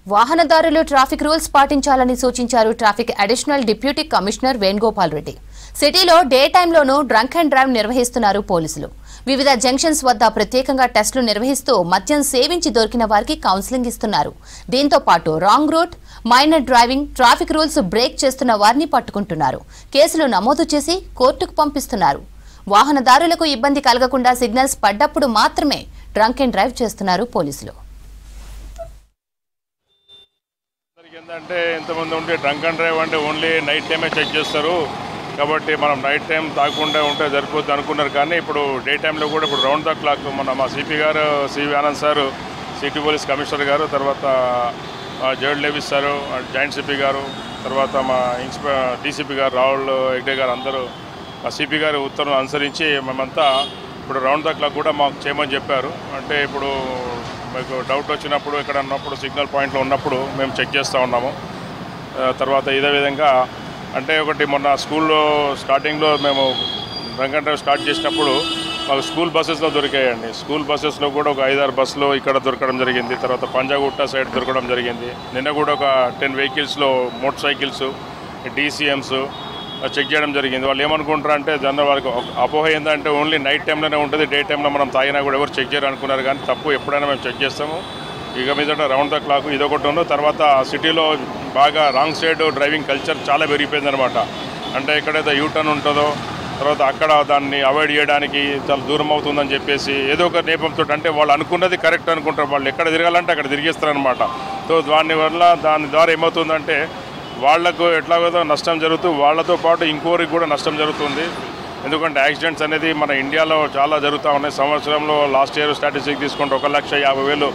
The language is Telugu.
వాహనదారులు ట్రాఫిక్ రూల్స్ పాటించాలని సూచించారు traffic additional deputy commissioner Venugopal Reddy. సిటీలో డే టైంలోనూ డ్రంక్ అండ్ డ్రైవ్ నిర్వహిస్తున్నారు పోలీసులు. వివిధ జంక్షన్స్ వద్ద ప్రత్యేకంగా టెస్టులు నిర్వహిస్తూ మద్యం సేవించి దొరికిన వారికి కౌన్సిలింగ్ ఇస్తున్నారు. దీంతో పాటు wrong route, minor driving, traffic rules break చేస్తున్న వారిని పట్టుకుంటున్నారు. కేసులు నమోదు చేసి కోర్టుకు పంపిస్తున్నారు. వాహనదారులకు ఇబ్బంది కలగకుండా సిగ్నల్స్ పడ్డప్పుడు మాత్రమే డ్రంక్ అండ్ డ్రైవ్ చేస్తున్నారు పోలీసులు. ఏంటంటే ఇంతమంది ఉంటే డ్రంక్ అండ్ డ్రైవ్ అంటే ఓన్లీ నైట్ టైమే చెక్ చేస్తారు కాబట్టి మనం నైట్ టైం తాగకుండా ఉంటే సరిపోతుంది అనుకున్నారు. కానీ ఇప్పుడు డే టైంలో కూడా ఇప్పుడు రౌండ్ ద క్లాక్ మా సిపి గారు CV Anand sir, city police commissioner గారు, తర్వాత జర్డ్ లెవిస్ సారు, జాయింట్ సిపి గారు, తర్వాత మా డీసీపీ గారు రాహుల్ హెగ్డే గారు అందరూ మా సిపి గారి ఉత్తర్వులు అనుసరించి మేమంతా ఇప్పుడు రౌండ్ ద క్లాక్ కూడా మాకు చేయమని చెప్పారు. అంటే ఇప్పుడు మీకు డౌట్ వచ్చినప్పుడు ఇక్కడ ఉన్నప్పుడు సిగ్నల్ పాయింట్లో ఉన్నప్పుడు మేము చెక్ చేస్తూ ఉన్నాము. తర్వాత ఇదే విధంగా అంటే ఒకటి మొన్న స్కూల్లో స్టార్టింగ్లో మేము డ్రంక్ అండ్ డ్రైవ్ స్టార్ట్ చేసినప్పుడు మాకు స్కూల్ బస్సెస్లో దొరికాయండి. స్కూల్ బస్సెస్లో కూడా ఒక 5-6 బస్సులు ఇక్కడ దొరకడం జరిగింది. తర్వాత పంజాగుట్ట సైడ్ దొరకడం జరిగింది. నిన్న కూడా ఒక 10 వెహికల్స్లో మోటార్ సైకిల్స్, డీసీఎమ్స్ చెక్ చేయడం జరిగింది. వాళ్ళు ఏమనుకుంటారు అంటే జనరల్ వాళ్ళకి అపోహ ఏంటంటే ఓన్లీ నైట్ టైంలోనే ఉంటుంది, డే టైంలో మనం తాగినా కూడా ఎవరు చెక్ చేయరు అనుకున్నారు. కానీ తప్పు, ఎప్పుడైనా మేము చెక్ చేస్తాము. ఇక మీద రౌండ్ ద క్లాక్ ఇదొకటి ఉంది. తర్వాత సిటీలో బాగా రాంగ్ సైడ్ డ్రైవింగ్ కల్చర్ చాలా పెరిగిపోయిందనమాట. అంటే ఎక్కడైతే యూటర్న్ ఉంటుందో తర్వాత అక్కడ దాన్ని అవాయిడ్ చేయడానికి చాలా దూరం అవుతుందని చెప్పేసి ఏదో ఒక నేపంతో అంటే వాళ్ళు అనుకున్నది కరెక్ట్ అనుకుంటారు. వాళ్ళు ఎక్కడ తిరగాలంటే అక్కడ తిరిగేస్తారనమాట. సో దాని ద్వారా ఏమవుతుందంటే వాళ్లకు ఎట్లాగో నష్టం జరుగుతూ వాళ్ళతో పాటు ఇంకోరికి కూడా నష్టం జరుగుతుంది. ఎందుకంటే యాక్సిడెంట్స్ అనేది మన ఇండియాలో చాలా జరుగుతూ ఉన్నాయి. సంవత్సరంలో లాస్ట్ ఇయర్ స్టాటిస్టిక్ తీసుకుంటే 1,50,000